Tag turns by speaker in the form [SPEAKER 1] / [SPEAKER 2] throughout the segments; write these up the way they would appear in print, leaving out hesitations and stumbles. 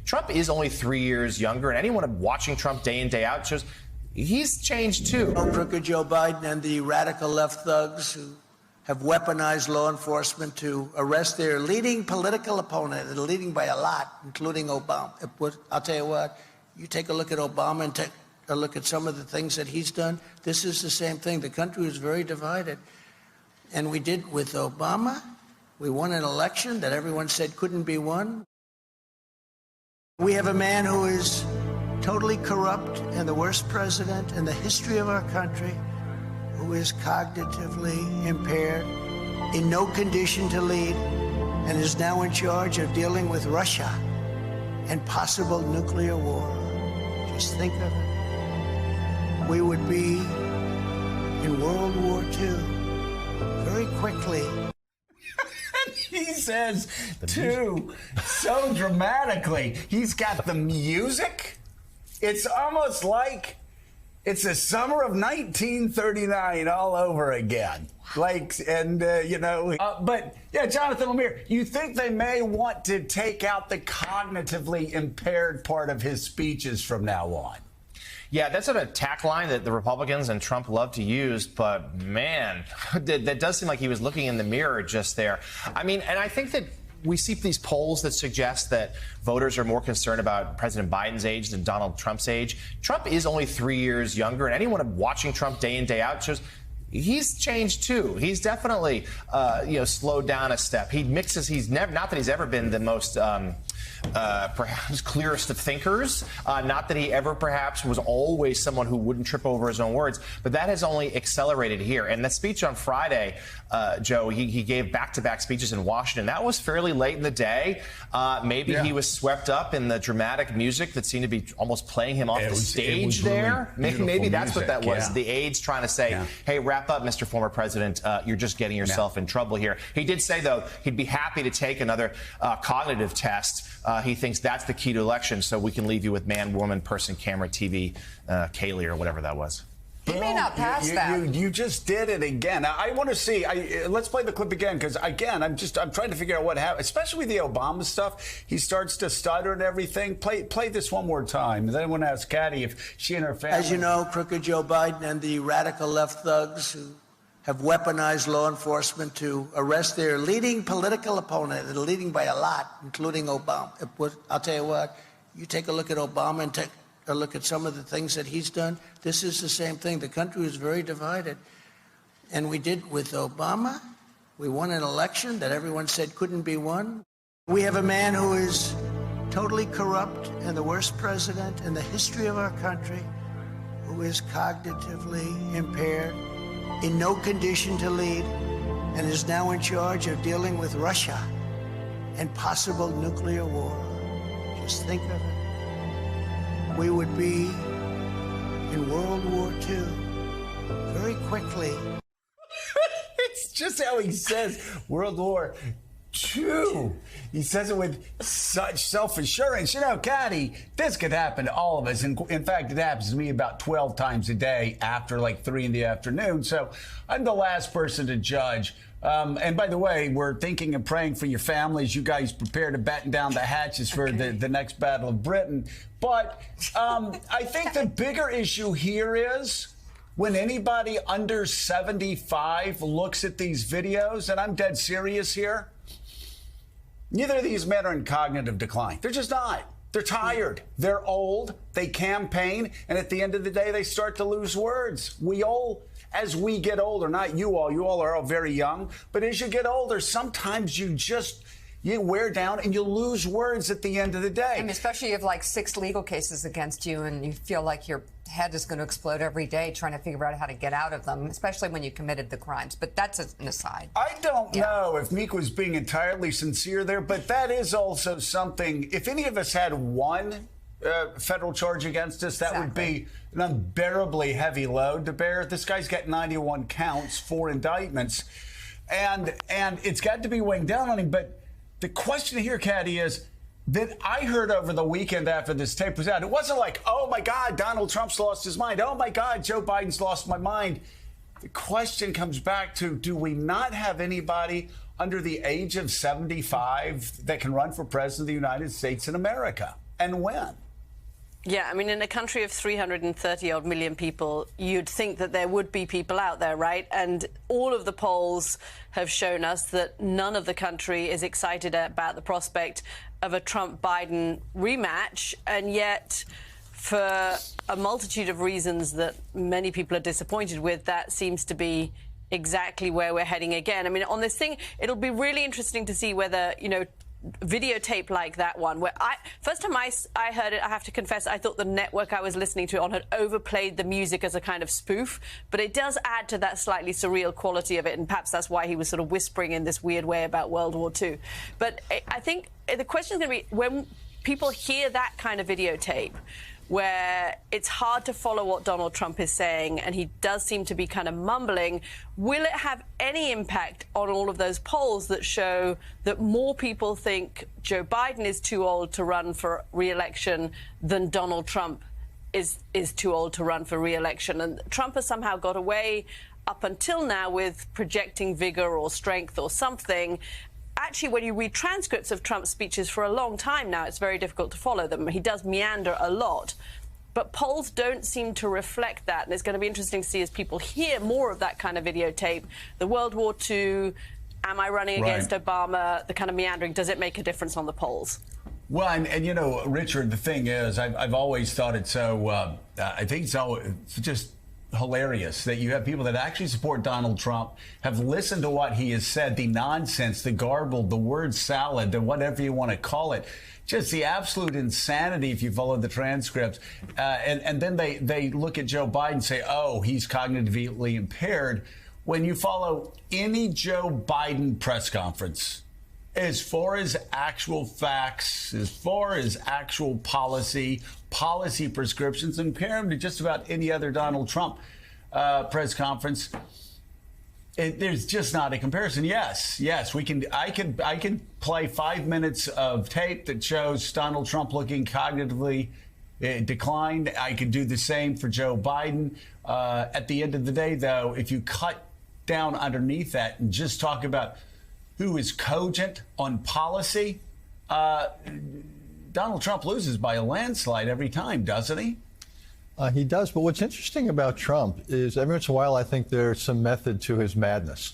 [SPEAKER 1] Trump is only 3 years younger, and anyone watching Trump day in, day out shows he's changed too.
[SPEAKER 2] Crooked Joe Biden and the radical left thugs who have weaponized law enforcement to arrest their leading political opponent, and leading by a lot, including Obama. I'll tell you what, you take a look at Obama and take a look at some of the things that he's done. This is the same thing. The country is very divided. And we did with Obama. We won an election that everyone said couldn't be won. We have a man who is totally corrupt and the worst president in the history of our country, who is cognitively impaired, in no condition to lead, and is now in charge of dealing with Russia and possible nuclear war. Just think of it. We would be in World War II very quickly.
[SPEAKER 3] He says, too, so dramatically. He's got the music. It's almost like it's the summer of 1939 all over again. But yeah, Jonathan Lemire, you think they may want to take out the cognitively impaired part of his speeches from now on?
[SPEAKER 1] Yeah, that's an attack line that the Republicans and Trump love to use. But, man, that does seem like he was looking in the mirror just there. I mean, and I think that we see these polls that suggest that voters are more concerned about President Biden's age than Donald Trump's age. Trump is only 3 years younger, and anyone watching Trump day in, day out shows he's changed too. He's definitely, slowed down a step. He mixes. He's never, not that he's ever been the most perhaps clearest of thinkers. Not that he ever perhaps was always someone who wouldn't trip over his own words, but that has only accelerated here. And the speech on Friday, Joe, he gave back-to-back speeches in Washington. That was fairly late in the day. Maybe he was swept up in the dramatic music that seemed to be almost playing him off the stage there.
[SPEAKER 3] Really
[SPEAKER 1] maybe that's what that was.
[SPEAKER 3] Yeah.
[SPEAKER 1] The aides trying to say, hey, wrap up, Mr. Former President. You're just getting yourself in trouble here. He did say, though, he'd be happy to take another cognitive test. He thinks that's the key to election, so we can leave you with man, woman, person, camera, TV, Kaylee, or whatever that was.
[SPEAKER 4] He may not pass that.
[SPEAKER 3] You just did it again. I want to see. Let's play the clip again, because again, I'm trying to figure out what happened, especially with the Obama stuff. He starts to stutter and everything. Play this one more time. Then I want to ask Katty if she and her family.
[SPEAKER 2] As you know, Crooked Joe Biden and the radical left thugs who have weaponized law enforcement to arrest their leading political opponent, and leading by a lot, including Obama. I'll tell you what, you take a look at Obama and take a look at some of the things that he's done. This is the same thing. The country is very divided. And we did with Obama. We won an election that everyone said couldn't be won. We have a man who is totally corrupt and the worst president in the history of our country, who is cognitively impaired, in no condition to lead, and is now in charge of dealing with Russia and possible nuclear war. Just think of it. We would be in World War II very quickly.
[SPEAKER 3] It's just how he says World War II. He says it with such self-assurance. You know, Katty, this could happen to all of us. In fact, it happens to me about 12 times a day after like 3 in the afternoon. So I'm the last person to judge. And by the way, we're thinking and praying for your families. You guys prepare to batten down the hatches for the next Battle of Britain. But I think the bigger issue here is when anybody under 75 looks at these videos, and I'm dead serious here, neither of these men are in cognitive decline. They're just not. They're tired. They're old. They campaign. And at the end of the day, they start to lose words. We all, as we get older, not you all are all very young, but as you get older, sometimes you wear down and you lose words at the end of the day.
[SPEAKER 4] I mean, especially if you have like 6 legal cases against you and you feel like your head is going to explode every day trying to figure out how to get out of them, especially when you committed the crimes. But that's an aside.
[SPEAKER 3] I don't know if Meek was being entirely sincere there, but that is also something. If any of us had one federal charge against us, that would be an unbearably heavy load to bear. This guy's got 91 counts, 4 indictments, and it's got to be weighing down on him. But the question here, Katty, is that I heard over the weekend after this tape was out. It wasn't like, oh, my God, Donald Trump's lost his mind. Oh, my God, Joe Biden's lost my mind. The question comes back to, do we not have anybody under the age of 75 that can run for president of the United States in America? and when?
[SPEAKER 5] Yeah, I mean, in a country of 330-odd million people, you'd think that there would be people out there, right? And all of the polls have shown us that none of the country is excited about the prospect of a Trump-Biden rematch. And yet, for a multitude of reasons that many people are disappointed with, that seems to be exactly where we're heading again. I mean, on this thing, it'll be really interesting to see whether, you know, videotape like that one, where first time I heard it, I have to confess, I thought the network I was listening to on had overplayed the music as a kind of spoof, but it does add to that slightly surreal quality of it, and perhaps that's why he was sort of whispering in this weird way about World War II. But I think the question is going to be, when people hear that kind of videotape, where it's hard to follow what Donald Trump is saying, and he does seem to be kind of mumbling, will it have any impact on all of those polls that show that more people think Joe Biden is too old to run for re-election than Donald Trump is too old to run for re-election? And Trump has somehow got away up until now with projecting vigor or strength or something. Actually, when you read transcripts of Trump's speeches for a long time now, it's very difficult to follow them. He does meander a lot. But polls don't seem to reflect that. And it's going to be interesting to see as people hear more of that kind of videotape, the World War II, am I running against Obama, the kind of meandering, does it make a difference on the polls?
[SPEAKER 3] Well, and you know, Richard, the thing is, I've always thought it so, I think it's just hilarious that you have people that actually support Donald Trump, have listened to what he has said, the nonsense, the garbled, the word salad, the whatever you want to call it, just the absolute insanity if you follow the transcripts. And then they look at Joe Biden and say, oh, he's cognitively impaired. When you follow any Joe Biden press conference, as far as actual facts, as far as actual policy prescriptions, and compare them to just about any other Donald Trump press conference, there's just not a comparison. Yes, I can play 5 minutes of tape that shows Donald Trump looking cognitively declined. I could do the same for Joe Biden. At the end of the day, though, if you cut down underneath that and just talk about who is cogent on policy, Donald Trump loses by a landslide every time, doesn't he?
[SPEAKER 6] He does. But what's interesting about Trump is every once in a while I think there's some method to his madness,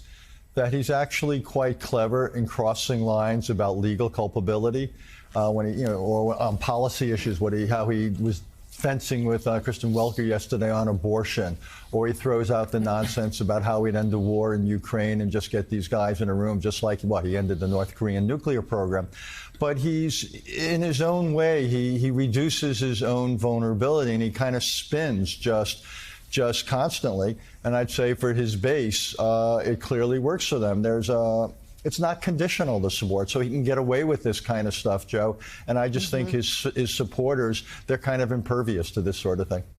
[SPEAKER 6] that he's actually quite clever in crossing lines about legal culpability when he, you know, or on policy issues, how he was fencing with Kristen Welker yesterday on abortion, or he throws out the nonsense about how he'd end the war in Ukraine and just get these guys in a room, just like he ended the North Korean nuclear program. But he's, in his own way, he reduces his own vulnerability, and he kind of spins just constantly. And I'd say for his base, it clearly works for them. It's not conditional, the support, so he can get away with this kind of stuff, Joe. And I just think his supporters, they're kind of impervious to this sort of thing.